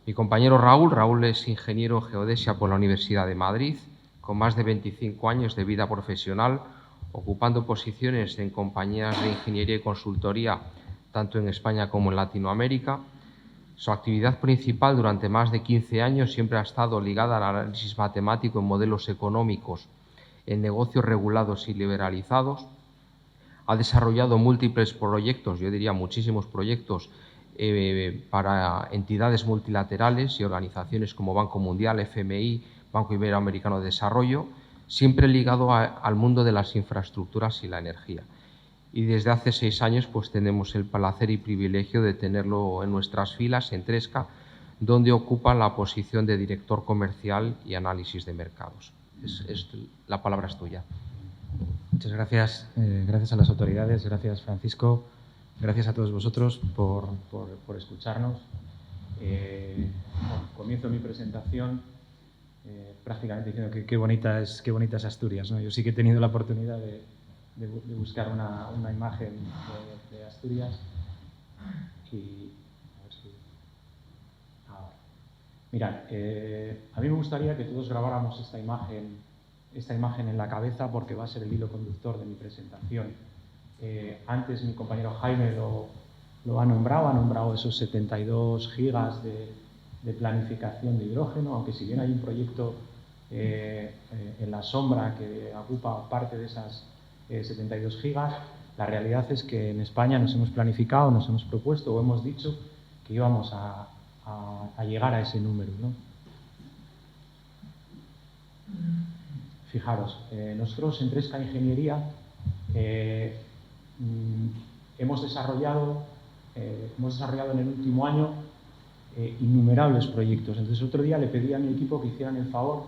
Mi compañero Raúl es ingeniero en geodesia por la Universidad de Madrid, con más de 25 años de vida profesional, ocupando posiciones en compañías de ingeniería y consultoría, tanto en España como en Latinoamérica. Su actividad principal durante más de 15 años siempre ha estado ligada al análisis matemático en modelos económicos, en negocios regulados y liberalizados. Ha desarrollado múltiples proyectos, yo diría muchísimos proyectos, para entidades multilaterales y organizaciones como Banco Mundial, FMI, Banco Iberoamericano de Desarrollo, siempre ligado al mundo de las infraestructuras y la energía. Y desde hace 6 años pues tenemos el placer y privilegio de tenerlo en nuestras filas en Tresca, donde ocupa la posición de director comercial y análisis de mercados. La palabra es tuya. Muchas gracias. Gracias a las autoridades, gracias Francisco, gracias a todos vosotros por escucharnos. Comienzo mi presentación prácticamente diciendo que qué bonita es Asturias, ¿no? Yo sí que he tenido la oportunidad de buscar una imagen de Asturias y a ver si... Ahora. Mirad, a mí me gustaría que todos grabáramos esta imagen en la cabeza porque va a ser el hilo conductor de mi presentación. Antes mi compañero Jaime lo ha nombrado esos 72 gigas de planificación de hidrógeno, aunque si bien hay un proyecto en la sombra que ocupa parte de esas 72 gigas, la realidad es que en España nos hemos planificado, nos hemos propuesto o hemos dicho que íbamos a llegar a ese número, ¿no? Fijaros, nosotros en Tresca Ingeniería hemos desarrollado en el último año innumerables proyectos. Entonces, otro día le pedí a mi equipo que hicieran el favor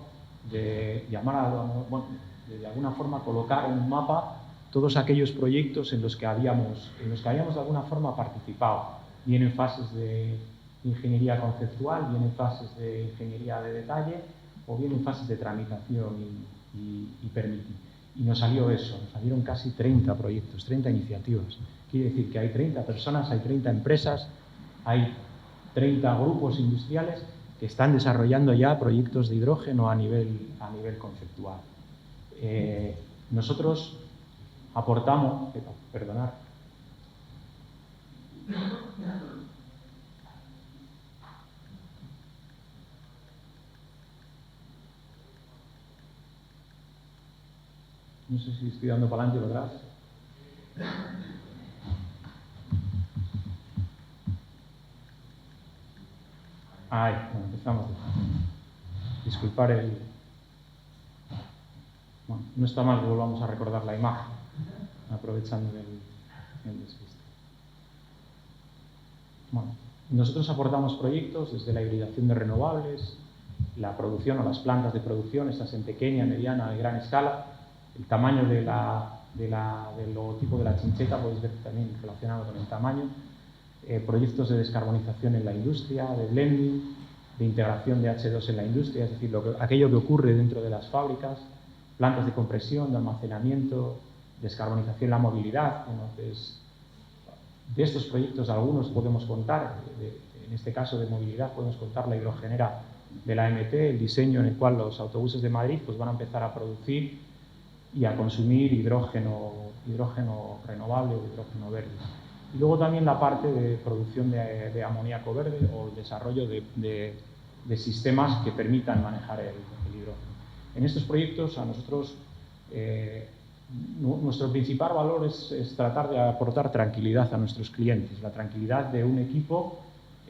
de de alguna forma colocar en un mapa todos aquellos proyectos en los que habíamos de alguna forma participado, bien en fases de ingeniería conceptual, bien en fases de ingeniería de detalle o bien en fases de tramitación y permitting. Y nos salió eso, nos salieron casi 30 proyectos, 30 iniciativas. Quiere decir que hay 30 personas, hay 30 empresas, hay 30 grupos industriales que están desarrollando ya proyectos de hidrógeno a nivel conceptual. Nosotros aportamos, perdonad, no sé si estoy dando para adelante o para atrás. Bueno, empezamos. Disculpar bueno, no está mal que volvamos a recordar la imagen, aprovechando el despiste. Bueno, nosotros aportamos proyectos desde la hibridación de renovables, la producción o las plantas de producción, estas en pequeña, mediana y gran escala, el tamaño del logotipo de la chincheta, podéis ver también relacionado con el tamaño, proyectos de descarbonización en la industria, de blending, de integración de H2 en la industria, es decir, aquello que ocurre dentro de las fábricas, plantas de compresión, de almacenamiento, descarbonización en la movilidad. Entonces, de estos proyectos algunos podemos contar, en este caso de movilidad podemos contar la hidrogenera de la AMT, el diseño en el cual los autobuses de Madrid pues, van a empezar a producir y a consumir hidrógeno renovable o hidrógeno verde. Y luego también la parte de producción de amoníaco verde o el desarrollo de sistemas que permitan manejar el hidrógeno. En estos proyectos a nosotros nuestro principal valor es tratar de aportar tranquilidad a nuestros clientes, la tranquilidad de un equipo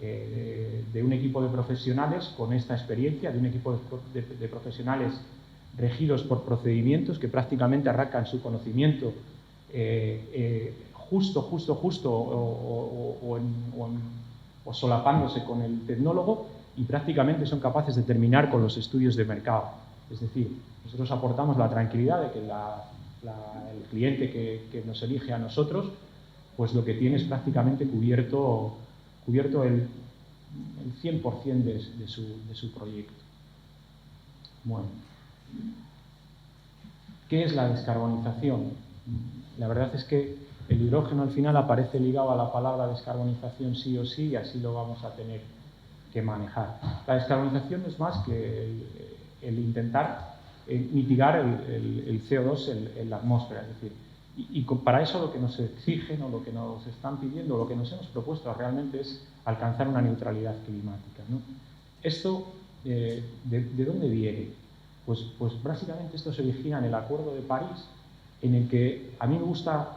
de profesionales con esta experiencia, de un equipo de profesionales regidos por procedimientos que prácticamente arrancan su conocimiento justo o solapándose con el tecnólogo y prácticamente son capaces de terminar con los estudios de mercado. Es decir, nosotros aportamos la tranquilidad de que el cliente que nos elige a nosotros, pues lo que tiene es prácticamente cubierto el 100% de su proyecto. Bueno, ¿qué es la descarbonización? La verdad es que el hidrógeno al final aparece ligado a la palabra descarbonización sí o sí, y así lo vamos a tener que manejar. La descarbonización es más que el intentar mitigar el CO2 en la atmósfera. Es decir, y para eso lo que nos exigen o lo que nos están pidiendo, lo que nos hemos propuesto realmente es alcanzar una neutralidad climática, ¿no? Esto, ¿de dónde viene? Pues básicamente esto se origina en el Acuerdo de París, en el que a mí me gusta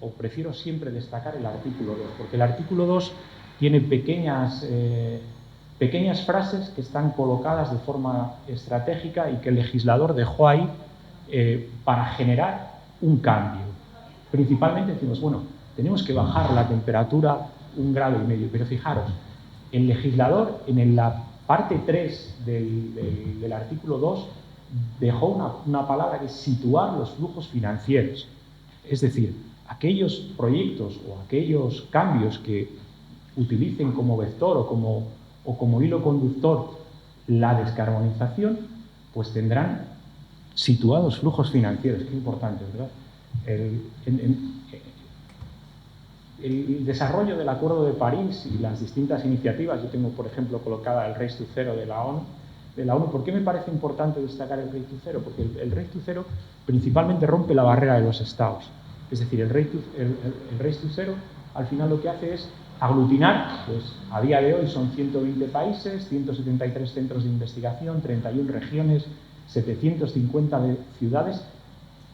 o prefiero siempre destacar el artículo 2, porque el artículo 2 tiene pequeñas frases que están colocadas de forma estratégica y que el legislador dejó ahí para generar un cambio. Principalmente decimos, bueno, tenemos que bajar la temperatura 1,5 grados, pero fijaros, el legislador en la parte 3 del artículo 2 dejó una palabra que es situar los flujos financieros. Es decir, aquellos proyectos o aquellos cambios que utilicen como vector o como hilo conductor la descarbonización, pues tendrán situados flujos financieros. Qué importante, ¿verdad? El desarrollo del Acuerdo de París y las distintas iniciativas, yo tengo, por ejemplo, colocada el Race to Zero de la ONU. ¿Por qué me parece importante destacar el Race to Zero? Porque el Race to Zero principalmente rompe la barrera de los estados. Es decir, el Race to Zero al final lo que hace es aglutinar, pues a día de hoy son 120 países, 173 centros de investigación, 31 regiones, 750 ciudades,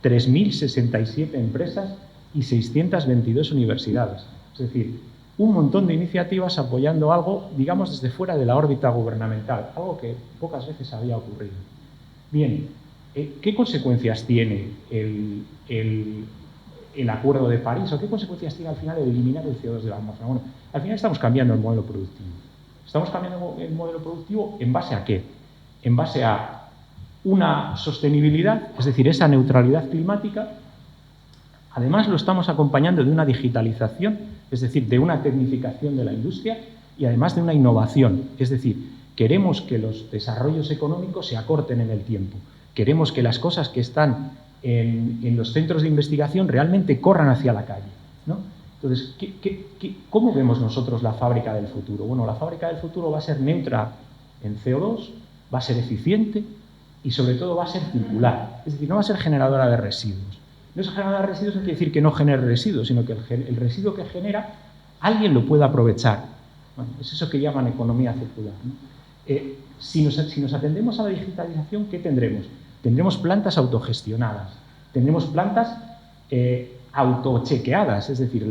3.067 empresas y 622 universidades. Es decir, un montón de iniciativas apoyando algo, digamos, desde fuera de la órbita gubernamental, algo que pocas veces había ocurrido. Bien, ¿qué consecuencias tiene el Acuerdo de París o qué consecuencias tiene al final el eliminar el CO2 de la atmósfera? Bueno, al final estamos cambiando el modelo productivo. ¿Estamos cambiando el modelo productivo en base a qué? En base a una sostenibilidad, es decir, esa neutralidad climática. Además, lo estamos acompañando de una digitalización, es decir, de una tecnificación de la industria y además de una innovación. Es decir, queremos que los desarrollos económicos se acorten en el tiempo. Queremos que las cosas que están en los centros de investigación realmente corran hacia la calle, ¿no? Entonces, ¿cómo vemos nosotros la fábrica del futuro? Bueno, la fábrica del futuro va a ser neutra en CO2, va a ser eficiente y sobre todo va a ser circular. Es decir, no va a ser generadora de residuos. No es generadora de residuos, no quiere decir que no genere residuos, sino que el residuo que genera alguien lo pueda aprovechar. Bueno, es eso que llaman economía circular, ¿no? Si nos atendemos a la digitalización, ¿qué tendremos? Tendremos plantas autogestionadas, tendremos plantas autochequeadas, es decir,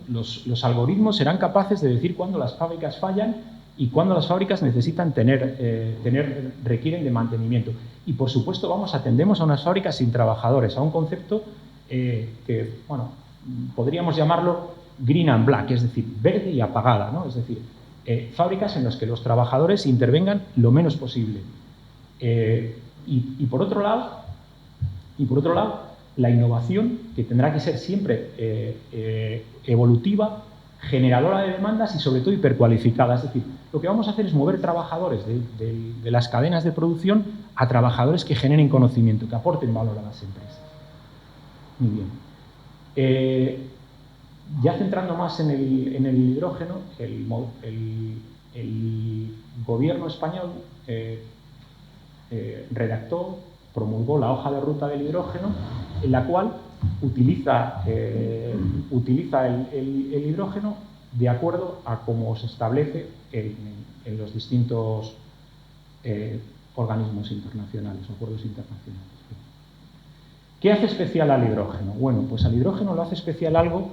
los algoritmos serán capaces de decir cuándo las fábricas fallan y cuándo las fábricas necesitan requieren de mantenimiento. Y, por supuesto, atendemos a unas fábricas sin trabajadores, a un concepto que, bueno, podríamos llamarlo green and black, es decir, verde y apagada, ¿no? Es decir, fábricas en las que los trabajadores intervengan lo menos posible. Y por otro lado, la innovación, que tendrá que ser siempre evolutiva, generadora de demandas y, sobre todo, hipercualificada. Es decir, lo que vamos a hacer es mover trabajadores de las cadenas de producción a trabajadores que generen conocimiento, que aporten valor a las empresas. Muy bien. Ya centrando más en el hidrógeno, el gobierno español promulgó la hoja de ruta del hidrógeno, en la cual utiliza el hidrógeno de acuerdo a cómo se establece en los distintos organismos internacionales, acuerdos internacionales. ¿Qué hace especial al hidrógeno? Bueno, pues al hidrógeno lo hace especial algo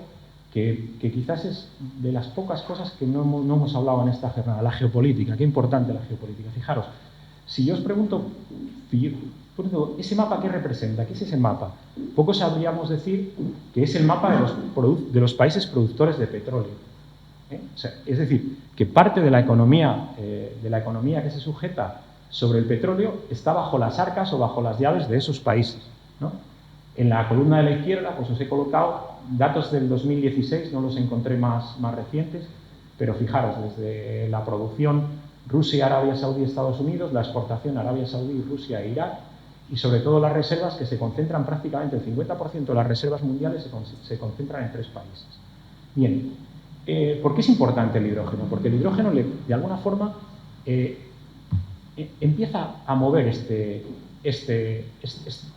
que quizás es de las pocas cosas que no hemos hablado en esta jornada, la geopolítica. Qué importante la geopolítica. Fijaros, si yo os pregunto, ¿ese mapa qué representa? ¿Qué es ese mapa? Poco sabríamos decir que es el mapa de los países productores de petróleo. O sea, es decir, que parte de la economía que se sujeta sobre el petróleo está bajo las arcas o bajo las llaves de esos países, ¿no? En la columna de la izquierda pues os he colocado datos del 2016, no los encontré más recientes, pero fijaros, desde la producción Rusia, Arabia Saudí, Estados Unidos, la exportación Arabia Saudí, Rusia e Irak, y sobre todo las reservas que se concentran prácticamente, el 50% de las reservas mundiales se concentran en 3 países. Bien, ¿por qué es importante el hidrógeno? Porque el hidrógeno de alguna forma empieza a mover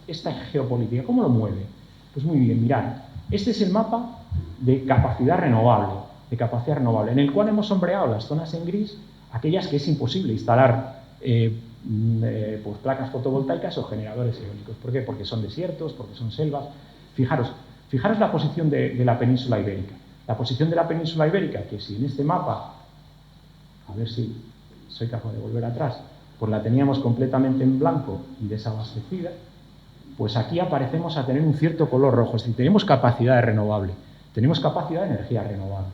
esta geopolítica. ¿Cómo lo mueve? Pues muy bien, mirad, este es el mapa de capacidad renovable, en el cual hemos sombreado las zonas en gris, aquellas que es imposible instalar pues placas fotovoltaicas o generadores eólicos. ¿Por qué? Porque son desiertos, porque son selvas. Fijaros la posición de la península ibérica. La posición de la península ibérica, que si en este mapa, a ver si soy capaz de volver atrás, pues la teníamos completamente en blanco y desabastecida, pues aquí aparecemos a tener un cierto color rojo, es decir, tenemos capacidad de renovable, tenemos capacidad de energía renovable.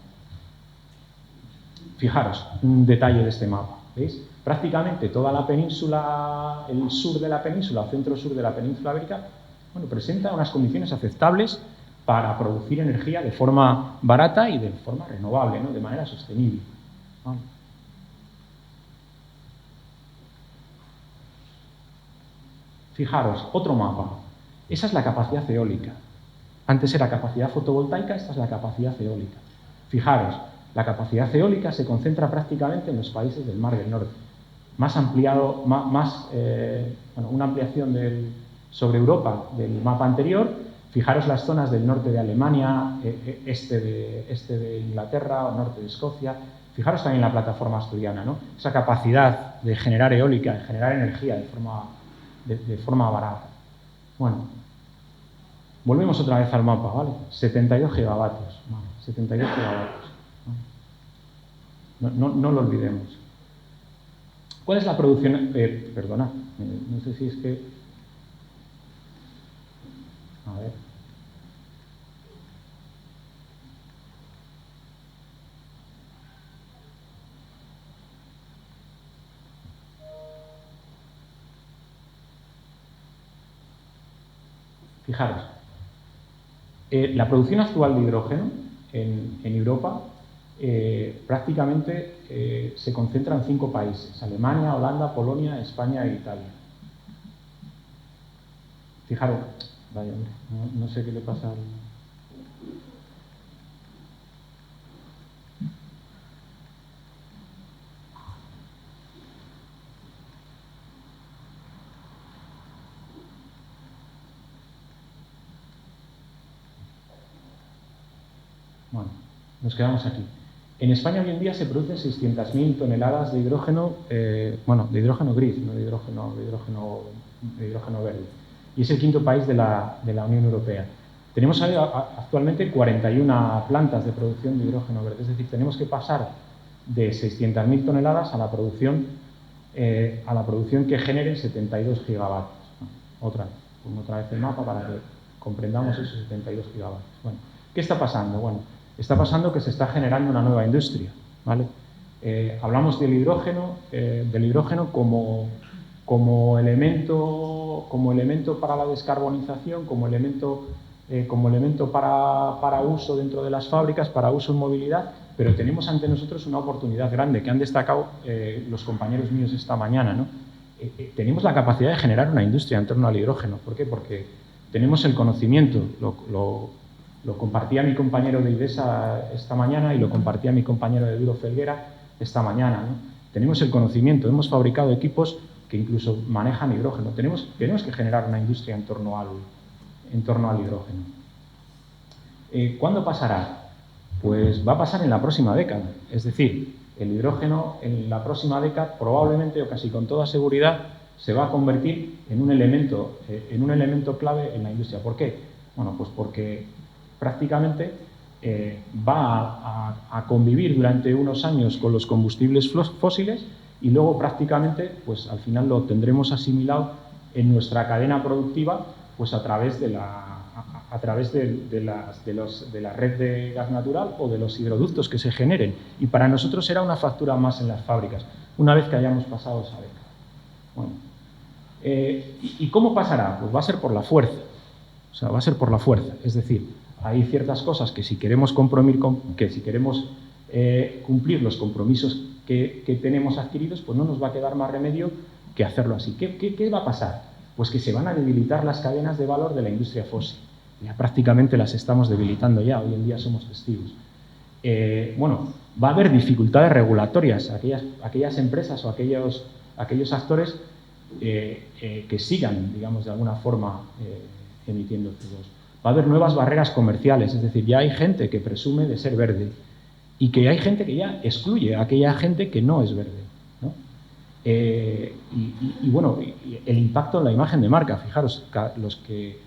Fijaros, un detalle de este mapa, ¿veis? Prácticamente toda la península, el sur de la península, centro-sur de la península ibérica, bueno, presenta unas condiciones aceptables para producir energía de forma barata y de forma renovable, ¿no? De manera sostenible. ¿Vale? Fijaros, otro mapa. Esa es la capacidad eólica. Antes era capacidad fotovoltaica, esta es la capacidad eólica. Fijaros, la capacidad eólica se concentra prácticamente en los países del Mar del Norte. Más ampliado, bueno, una ampliación sobre Europa del mapa anterior. Fijaros las zonas del norte de Alemania, este de Inglaterra, o norte de Escocia. Fijaros también la plataforma asturiana, ¿no? Esa capacidad de generar eólica, de generar energía de forma barata. Bueno, volvemos otra vez al mapa, ¿vale? 72 gigavatios, ¿vale? 72 gigavatios. No lo olvidemos. ¿Cuál es la producción? Perdonad, no sé si es que... A ver. Fijaros, la producción actual de hidrógeno en Europa prácticamente se concentra en 5 países: Alemania, Holanda, Polonia, España e Italia. Fijaros, vaya hombre, no sé qué le pasa al... Bueno, nos quedamos aquí. En España hoy en día se producen 600.000 toneladas de hidrógeno, bueno, de hidrógeno gris, no de hidrógeno verde. Y es el 5.º país de la Unión Europea. Tenemos actualmente 41 plantas de producción de hidrógeno verde, es decir, tenemos que pasar de 600.000 toneladas a la producción que genere 72 gigavatios. Otra vez el mapa para que comprendamos esos 72 gigavatios. Bueno, ¿qué está pasando? Bueno, está pasando que se está generando una nueva industria, ¿vale? Hablamos del hidrógeno como elemento para la descarbonización, como elemento para uso dentro de las fábricas, para uso en movilidad, pero tenemos ante nosotros una oportunidad grande que han destacado los compañeros míos esta mañana, ¿no? Tenemos la capacidad de generar una industria en torno al hidrógeno. ¿Por qué? Porque tenemos el conocimiento, lo compartía mi compañero de IDESA esta mañana y lo compartía mi compañero de Duro Felguera esta mañana, ¿no? Tenemos el conocimiento, hemos fabricado equipos que incluso manejan hidrógeno. Tenemos que generar una industria en torno al hidrógeno. ¿Cuándo pasará? Pues va a pasar en la próxima década. Es decir, el hidrógeno en la próxima década probablemente o casi con toda seguridad se va a convertir en un elemento clave en la industria. ¿Por qué? Bueno, pues porque prácticamente va a convivir durante unos años con los combustibles fósiles y luego prácticamente, pues al final lo tendremos asimilado en nuestra cadena productiva, pues a través de la red de gas natural o de los hidroductos que se generen. Y para nosotros será una factura más en las fábricas, una vez que hayamos pasado esa década. Bueno, ¿y cómo pasará? Pues va a ser por la fuerza. O sea, va a ser por la fuerza. Es decir, hay ciertas cosas que si queremos cumplir los compromisos que tenemos adquiridos, pues no nos va a quedar más remedio que hacerlo así. ¿Qué va a pasar? Pues que se van a debilitar las cadenas de valor de la industria fósil. Ya prácticamente las estamos debilitando ya, hoy en día somos testigos. Bueno, va a haber dificultades regulatorias. Aquellas empresas o aquellos actores que sigan, digamos, de alguna forma emitiendo CO2. Va a haber nuevas barreras comerciales, es decir, ya hay gente que presume de ser verde y que hay gente que ya excluye a aquella gente que no es verde, ¿no? Bueno, el impacto en la imagen de marca. Fijaros, los que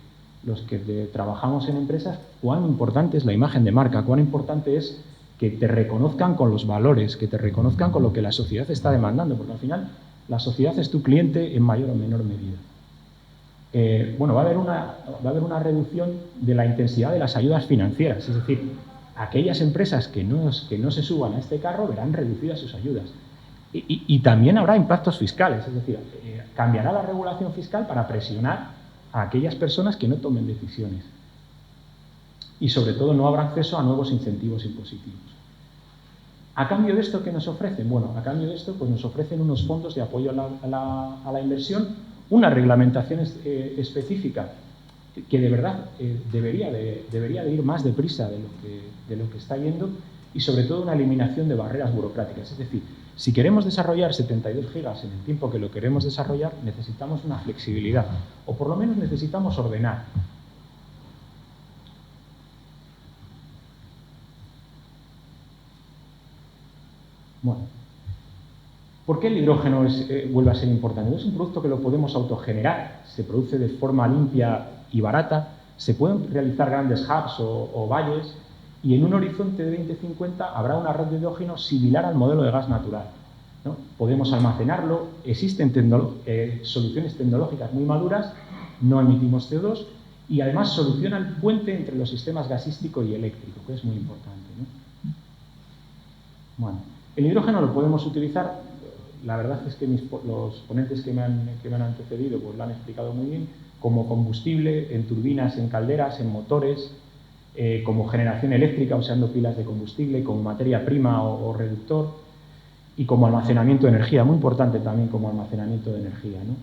trabajamos en empresas, cuán importante es la imagen de marca, cuán importante es que te reconozcan con los valores, que te reconozcan con lo que la sociedad está demandando, porque al final la sociedad es tu cliente en mayor o menor medida. Bueno, va a haber una reducción de la intensidad de las ayudas financieras, es decir, aquellas empresas que no se suban a este carro verán reducidas sus ayudas. Y también habrá impactos fiscales, es decir, cambiará la regulación fiscal para presionar a aquellas personas que no tomen decisiones. Y sobre todo no habrá acceso a nuevos incentivos impositivos. ¿A cambio de esto qué nos ofrecen? Bueno, a cambio de esto pues nos ofrecen unos fondos de apoyo a la inversión, una reglamentación específica que de verdad debería de ir más deprisa de lo que está yendo, y sobre todo una eliminación de barreras burocráticas. Es decir, si queremos desarrollar 72 gigas en el tiempo que lo queremos desarrollar, necesitamos una flexibilidad, o por lo menos necesitamos ordenar. Bueno, ¿por qué el hidrógeno vuelve a ser importante? Es un producto que lo podemos autogenerar, se produce de forma limpia y barata, se pueden realizar grandes hubs o valles, y en un horizonte de 2050 habrá una red de hidrógeno similar al modelo de gas natural, ¿no? Podemos almacenarlo, existen soluciones tecnológicas muy maduras, no emitimos CO2 y además soluciona el puente entre los sistemas gasístico y eléctrico, que es muy importante, ¿no? Bueno, el hidrógeno lo podemos utilizar, la verdad es que los ponentes que me han antecedido pues lo han explicado muy bien, como combustible en turbinas, en calderas, en motores, como generación eléctrica usando pilas de combustible, como materia prima o reductor, y como almacenamiento de energía, muy importante también como almacenamiento de energía, ¿no?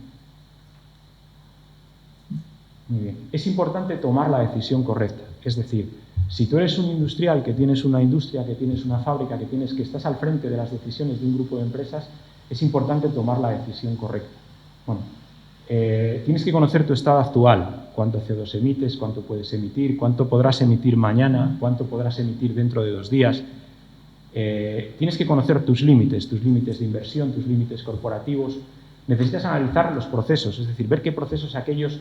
Muy bien. Es importante tomar la decisión correcta, es decir, si tú eres un industrial, que tienes una industria, que tienes una fábrica, que estás al frente de las decisiones de un grupo de empresas, es importante tomar la decisión correcta. Bueno, tienes que conocer tu estado actual, cuánto CO2 emites, cuánto puedes emitir, cuánto podrás emitir mañana, cuánto podrás emitir dentro de 2 días. Tienes que conocer tus límites de inversión, tus límites corporativos. Necesitas analizar los procesos, es decir, ver qué procesos aquellos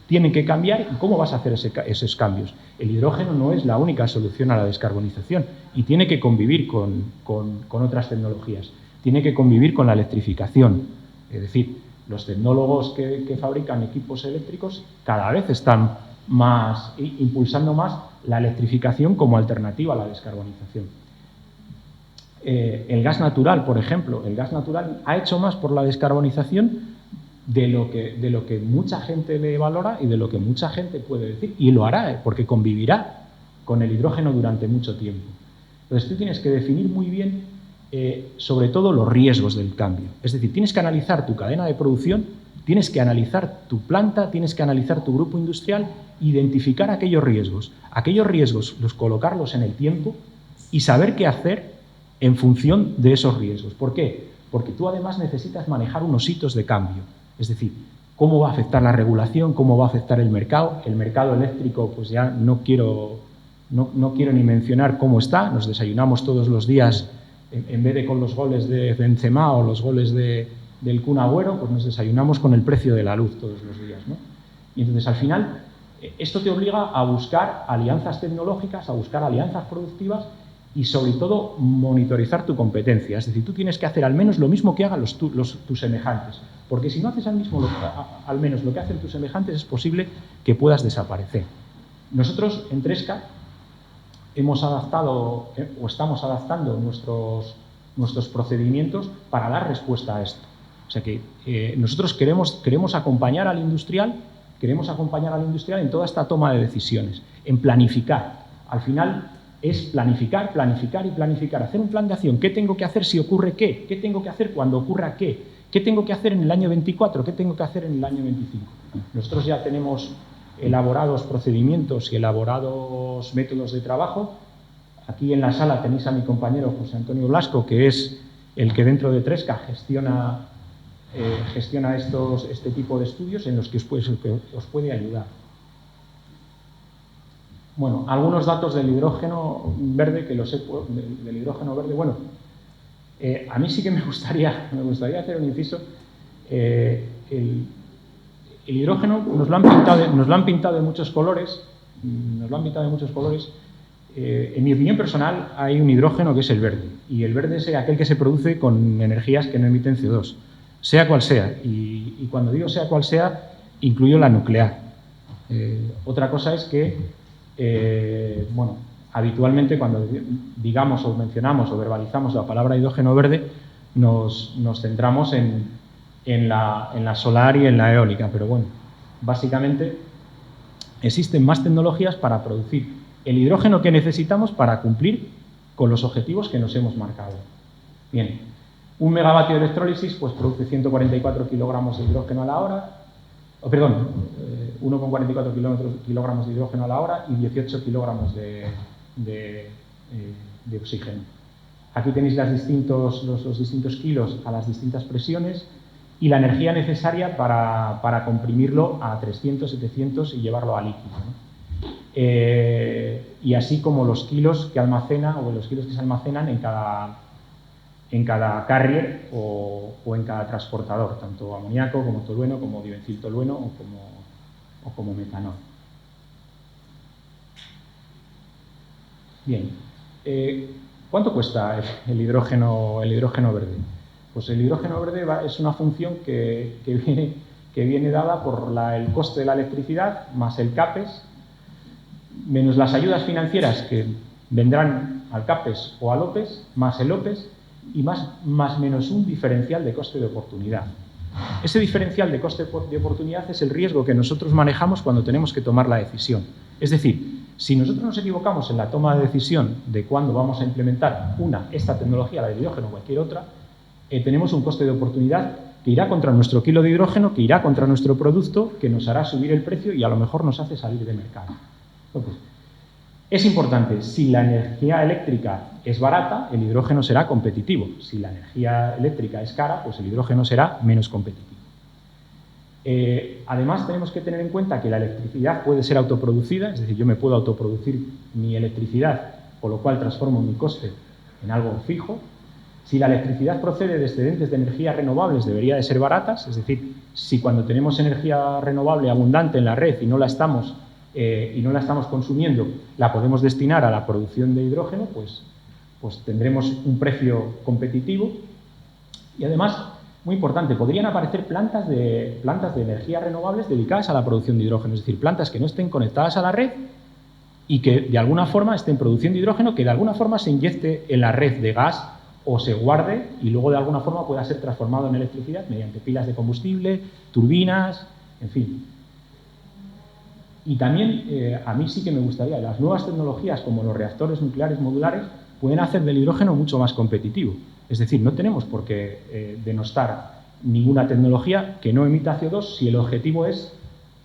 tienen que cambiar y cómo vas a hacer esos cambios. El hidrógeno no es la única solución a la descarbonización y tiene que convivir con otras tecnologías. Tiene que convivir con la electrificación. Es decir, los tecnólogos que fabrican equipos eléctricos cada vez están impulsando más la electrificación como alternativa a la descarbonización. El gas natural, por ejemplo, el gas natural ha hecho más por la descarbonización de lo que mucha gente le valora y de lo que mucha gente puede decir, y lo hará, porque convivirá con el hidrógeno durante mucho tiempo. Entonces tú tienes que definir muy bien sobre todo los riesgos del cambio. Es decir, tienes que analizar tu cadena de producción, tienes que analizar tu planta, tienes que analizar tu grupo industrial, identificar aquellos riesgos, colocarlos en el tiempo y saber qué hacer en función de esos riesgos. ¿Por qué? Porque tú además necesitas manejar unos hitos de cambio. Es decir, cómo va a afectar la regulación, cómo va a afectar el mercado. El mercado eléctrico, pues ya no quiero ni mencionar cómo está. Nos desayunamos todos los días, en vez de con los goles de Benzema o los goles del Kun Agüero, pues nos desayunamos con el precio de la luz todos los días, ¿no? Y entonces, al final, esto te obliga a buscar alianzas tecnológicas, a buscar alianzas productivas y, sobre todo, monitorizar tu competencia. Es decir, tú tienes que hacer al menos lo mismo que hagan tus semejantes, porque si no haces al menos lo que hacen tus semejantes, es posible que puedas desaparecer. Nosotros, en Tresca, hemos adaptado o estamos adaptando nuestros procedimientos para dar respuesta a esto. O sea que nosotros queremos acompañar al industrial en toda esta toma de decisiones, en planificar. Al final es planificar y planificar, hacer un plan de acción. ¿Qué tengo que hacer si ocurre qué? ¿Qué tengo que hacer cuando ocurra qué? ¿Qué tengo que hacer en el año 24? ¿Qué tengo que hacer en el año 25? Nosotros ya tenemos elaborados procedimientos y elaborados métodos de trabajo Aquí en la sala tenéis a mi compañero José Antonio Blasco, que es el que dentro de Tresca gestiona este tipo de estudios en los que os puede ayudar. Bueno, algunos datos del hidrógeno verde, que los he, del hidrógeno verde. Bueno, a mí sí que me gustaría hacer un inciso. El hidrógeno nos lo han pintado de muchos colores. En mi opinión personal, hay un hidrógeno que es el verde. Y el verde es aquel que se produce con energías que no emiten CO2, sea cual sea. Y cuando digo sea cual sea, incluyo la nuclear. Otra cosa es que bueno, habitualmente cuando digamos o mencionamos o verbalizamos la palabra hidrógeno verde nos centramos en la solar y en la eólica, pero bueno, básicamente existen más tecnologías para producir el hidrógeno que necesitamos para cumplir con los objetivos que nos hemos marcado. Bien, un megavatio de electrólisis pues produce 144 kilogramos de hidrógeno a la hora, 1,44 kilogramos de hidrógeno a la hora y 18 kilogramos de oxígeno. Aquí tenéis los distintos kilos a las distintas presiones y la energía necesaria para comprimirlo a 300, 700 y llevarlo a líquido, ¿no? Y así como los kilos que almacena o los kilos que se almacenan en cada carrier o en cada transportador, tanto amoníaco como tolueno, como dimetiltolueno o como metanol. Bien, ¿cuánto cuesta el hidrógeno verde? Pues el hidrógeno verde es una función que viene dada por el coste de la electricidad más el CAPES, menos las ayudas financieras que vendrán al CAPES o al OPES, más el OPES, y más menos un diferencial de coste de oportunidad. Ese diferencial de coste de oportunidad es el riesgo que nosotros manejamos cuando tenemos que tomar la decisión. Es decir, si nosotros nos equivocamos en la toma de decisión de cuándo vamos a implementar esta tecnología, la del hidrógeno o cualquier otra, tenemos un coste de oportunidad que irá contra nuestro kilo de hidrógeno, que irá contra nuestro producto, que nos hará subir el precio y a lo mejor nos hace salir de mercado. Entonces, es importante, si la energía eléctrica es barata, el hidrógeno será competitivo. Si la energía eléctrica es cara, pues el hidrógeno será menos competitivo. Además, tenemos que tener en cuenta que la electricidad puede ser autoproducida, es decir, yo me puedo autoproducir mi electricidad, con lo cual transformo mi coste en algo fijo. Si la electricidad procede de excedentes de energías renovables, debería de ser baratas, es decir, si cuando tenemos energía renovable abundante en la red y no la estamos consumiendo, la podemos destinar a la producción de hidrógeno, pues tendremos un precio competitivo. Y además, muy importante, podrían aparecer plantas de energías renovables dedicadas a la producción de hidrógeno, es decir, plantas que no estén conectadas a la red y que de alguna forma estén produciendo hidrógeno, que de alguna forma se inyecte en la red de gas o se guarde y luego de alguna forma pueda ser transformado en electricidad mediante pilas de combustible, turbinas, en fin. Y también a mí sí que me gustaría, las nuevas tecnologías como los reactores nucleares modulares pueden hacer del hidrógeno mucho más competitivo. Es decir, no tenemos por qué denostar ninguna tecnología que no emita CO2 si el objetivo es...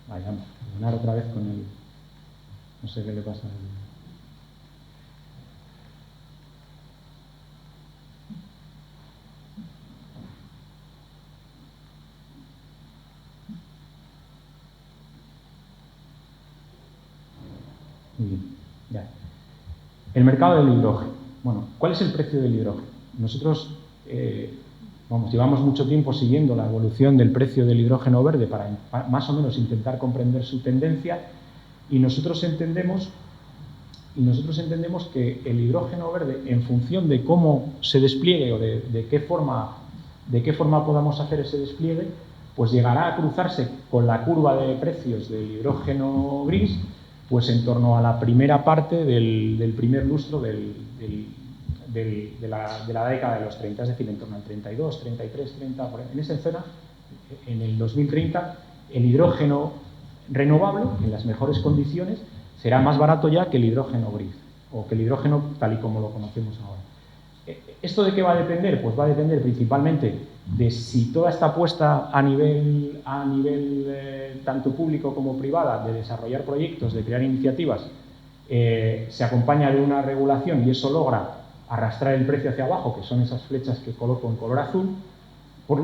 Vamos a ganar otra vez con el... No sé qué le pasa. Muy bien, ya. El mercado del hidrógeno. Bueno, ¿cuál es el precio del hidrógeno? Nosotros llevamos mucho tiempo siguiendo la evolución del precio del hidrógeno verde para más o menos intentar comprender su tendencia y nosotros entendemos que el hidrógeno verde, en función de cómo se despliegue o de qué forma podamos hacer ese despliegue, pues llegará a cruzarse con la curva de precios del hidrógeno gris, pues en torno a la primera parte del primer lustro de la década de los 30, es decir, en torno al 32, 33, 30, en esa zona, en el 2030, el hidrógeno renovable, en las mejores condiciones, será más barato ya que el hidrógeno gris, o que el hidrógeno tal y como lo conocemos ahora. ¿Esto de qué va a depender? Pues va a depender principalmente de si toda esta apuesta a nivel tanto público como privada de desarrollar proyectos, de crear iniciativas, se acompaña de una regulación y eso logra arrastrar el precio hacia abajo, que son esas flechas que coloco en color azul.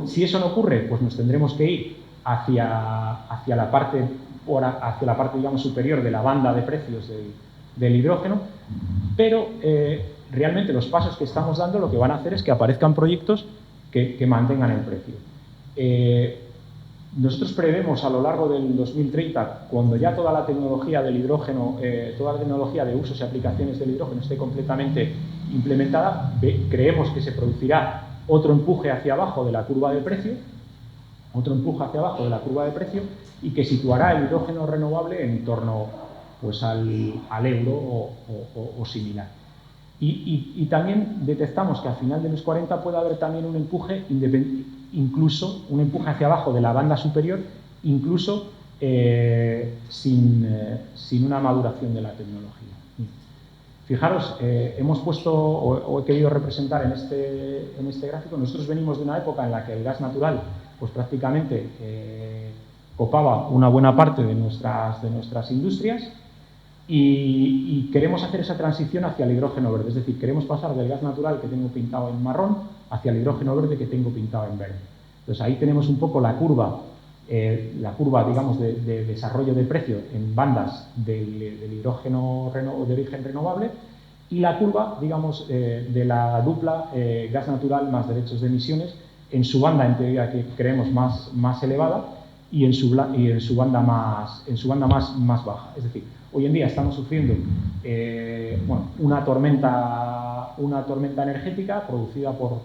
Si eso no ocurre, pues nos tendremos que ir hacia la parte, digamos, superior de la banda de precios del hidrógeno, pero realmente los pasos que estamos dando lo que van a hacer es que aparezcan proyectos que mantengan el precio. Nosotros prevemos a lo largo del 2030, cuando ya toda la tecnología del hidrógeno, toda la tecnología de usos y aplicaciones del hidrógeno esté completamente implementada, creemos que se producirá otro empuje hacia abajo de la curva de precio, y que situará el hidrógeno renovable en torno, pues, al euro o similar. Y también detectamos que al final de los 40 puede haber también un empuje incluso un empuje hacia abajo de la banda superior, incluso sin una maduración de la tecnología. Fijaros, hemos puesto, o he querido representar en este gráfico, nosotros venimos de una época en la que el gas natural, pues prácticamente copaba una buena parte de nuestras industrias, y queremos hacer esa transición hacia el hidrógeno verde, es decir, queremos pasar del gas natural que tengo pintado en marrón hacia el hidrógeno verde que tengo pintado en verde. Entonces ahí tenemos un poco la curva, digamos, de desarrollo de precio en bandas del hidrógeno de origen renovable, y la curva, digamos, de la dupla gas natural más derechos de emisiones en su banda, en teoría, que creemos más elevada, y en su banda más baja. Es decir, hoy en día estamos sufriendo una tormenta energética producida por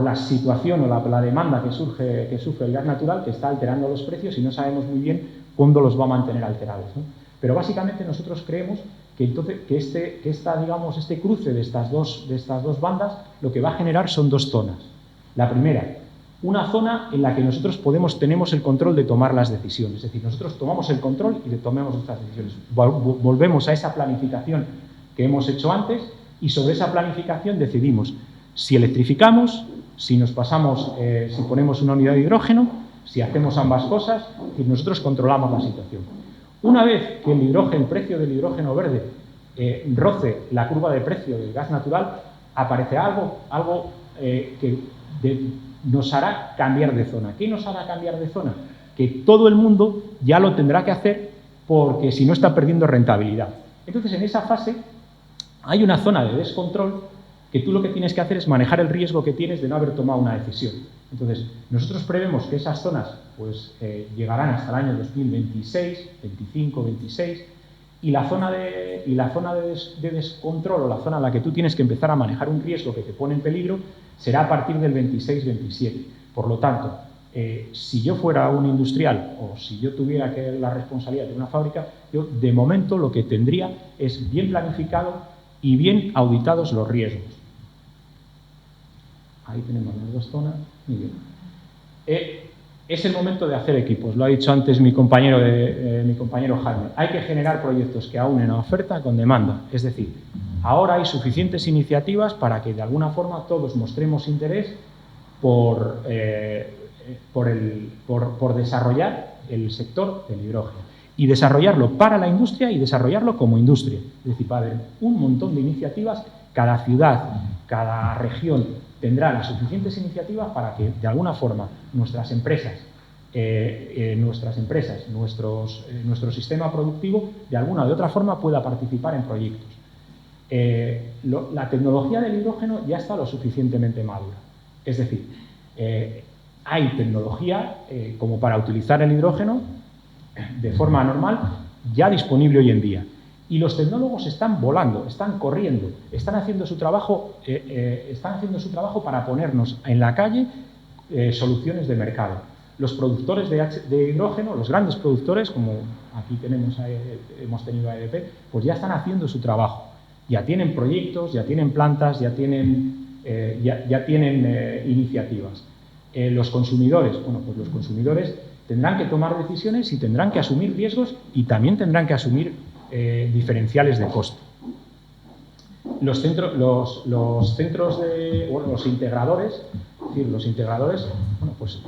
la situación o la demanda que sufre el gas natural, que está alterando los precios y no sabemos muy bien cuándo los va a mantener alterados, ¿no? Pero básicamente nosotros creemos que este cruce de estas dos bandas lo que va a generar son dos zonas. La primera, una zona en la que nosotros tenemos el control de tomar las decisiones, es decir, nosotros tomamos el control y tomamos nuestras decisiones. Volvemos a esa planificación que hemos hecho antes, y sobre esa planificación decidimos si electrificamos, si nos pasamos, si ponemos una unidad de hidrógeno, si hacemos ambas cosas, y nosotros controlamos la situación. Una vez que el precio del hidrógeno verde roce la curva de precio del gas natural, aparecerá algo que nos hará cambiar de zona. ¿Qué nos hará cambiar de zona? Que todo el mundo ya lo tendrá que hacer, porque si no está perdiendo rentabilidad. Entonces, en esa fase hay una zona de descontrol que tú lo que tienes que hacer es manejar el riesgo que tienes de no haber tomado una decisión. Entonces, nosotros prevemos que esas zonas pues, llegarán hasta el año 2026, 25, 26, y la zona de descontrol, o la zona en la que tú tienes que empezar a manejar un riesgo que te pone en peligro, será a partir del 26-27. Por lo tanto, si yo fuera un industrial, o si yo tuviera la responsabilidad de una fábrica, yo de momento lo que tendría es bien planificado y bien auditados los riesgos. Ahí tenemos las dos zonas. Muy bien. Es el momento de hacer equipos, lo ha dicho antes mi compañero Jaime. Hay que generar proyectos que aúnen a oferta con demanda. Es decir, ahora hay suficientes iniciativas para que de alguna forma todos mostremos interés por desarrollar el sector del hidrógeno. Y desarrollarlo para la industria y desarrollarlo como industria. Es decir, va a haber un montón de iniciativas, cada ciudad, cada región tendrá las suficientes iniciativas para que de alguna forma nuestras empresas, nuestro sistema productivo de alguna o de otra forma pueda participar en proyectos. La tecnología del hidrógeno ya está lo suficientemente madura. Es decir, hay tecnología como para utilizar el hidrógeno de forma normal ya disponible hoy en día. Y los tecnólogos están volando, están corriendo, están haciendo su trabajo para ponernos en la calle soluciones de mercado. Los productores de hidrógeno, los grandes productores, como aquí hemos tenido a EDP, pues ya están haciendo su trabajo. Ya tienen proyectos, ya tienen plantas, ya tienen iniciativas. Los consumidores, bueno, pues los consumidores tendrán que tomar decisiones y tendrán que asumir riesgos y también tendrán que asumir diferenciales de costo. Los integradores decir, los integradores, bueno, pues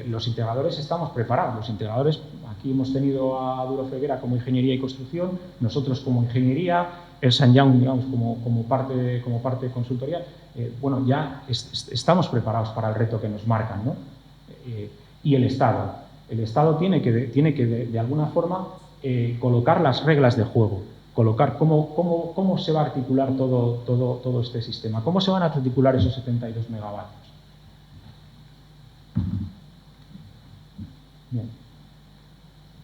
los integradores estamos preparados. Los integradores, aquí hemos tenido a Duro Felguera como ingeniería y construcción, nosotros como ingeniería, el St. Young, digamos, como parte de consultoría. Bueno, ya estamos preparados para el reto que nos marcan, ¿no? Y el Estado. El Estado tiene que de alguna forma colocar las reglas de juego, colocar cómo se va a articular todo este sistema, cómo se van a articular esos 72 megavatios. Bien.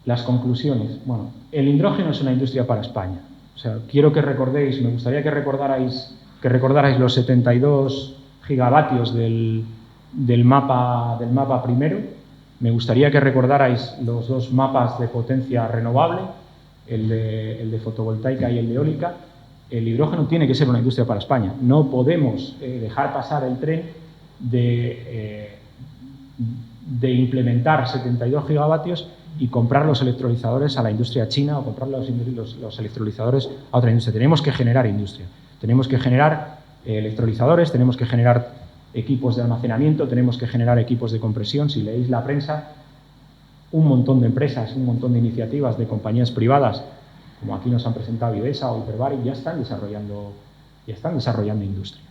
Las conclusiones. Bueno, el hidrógeno es una industria para España. O sea, quiero que recordéis, me gustaría que recordarais los 72 gigavatios del mapa primero. Me gustaría que recordarais los dos mapas de potencia renovable, el de fotovoltaica y el de eólica. El hidrógeno tiene que ser una industria para España. No podemos dejar pasar el tren de implementar 72 gigavatios y comprar los electrolizadores a la industria china o comprar los electrolizadores a otra industria. Tenemos que generar industria. Tenemos que generar electrolizadores, tenemos que generar equipos de almacenamiento, tenemos que generar equipos de compresión. Si leéis la prensa, un montón de empresas, un montón de iniciativas de compañías privadas, como aquí nos han presentado Idesa o Hyperbaric, ya están desarrollando industria.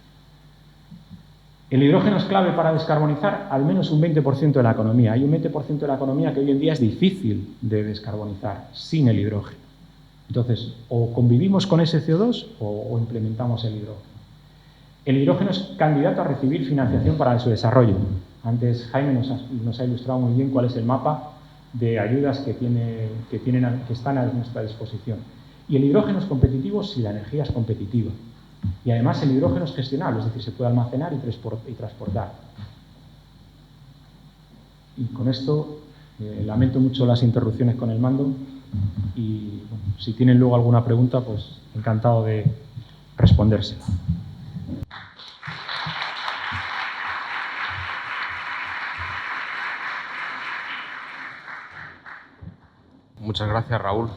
El hidrógeno es clave para descarbonizar al menos un 20% de la economía. Hay un 20% de la economía que hoy en día es difícil de descarbonizar sin el hidrógeno. Entonces, o convivimos con ese CO2 o implementamos el hidrógeno. El hidrógeno es candidato a recibir financiación para su desarrollo. Antes Jaime nos ha ilustrado muy bien cuál es el mapa de ayudas que están a nuestra disposición. Y el hidrógeno es competitivo si la energía es competitiva. Y además el hidrógeno es gestionable, es decir, se puede almacenar y transportar. Y con esto lamento mucho las interrupciones con el mando y bueno, si tienen luego alguna pregunta, pues encantado de respondérsela. Muchas gracias, Raúl.